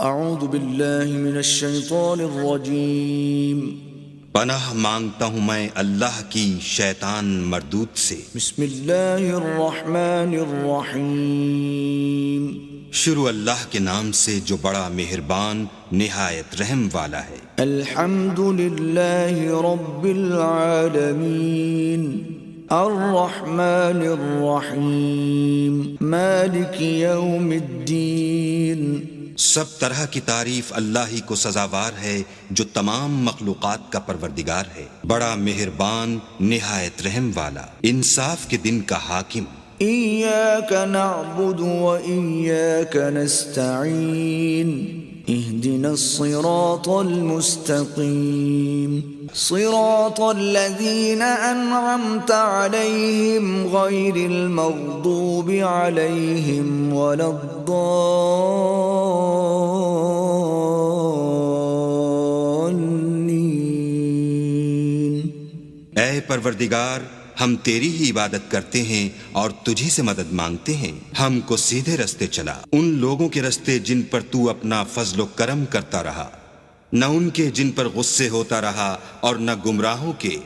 اعوذ باللہ من الشیطان الرجیم پناہ مانگتا ہوں میں اللہ کی شیطان مردود سے۔ بسم اللہ الرحمن الرحیم شروع اللہ کے نام سے جو بڑا مہربان نہایت رحم والا ہے۔ الحمد للہ رب العالمین الرحمن الرحیم مالک یوم الدین۔ سب طرح کی تعریف اللہ ہی کو سزاوار ہے جو تمام مخلوقات کا پروردگار ہے، بڑا مہربان نہایت رحم والا، انصاف کے دن کا حاکم۔ ایاک نعبد و ایاک نستعین اہدنا الصراط المستقیم صراط الذین انعمت علیہم غیر المغضوب علیہم ولا الضالین۔ اے پروردگار، ہم تیری ہی عبادت کرتے ہیں اور تجھی سے مدد مانگتے ہیں، ہم کو سیدھے رستے چلا، ان لوگوں کے رستے جن پر تو اپنا فضل و کرم کرتا رہا، نہ ان کے جن پر غصے ہوتا رہا، اور نہ گمراہوں کے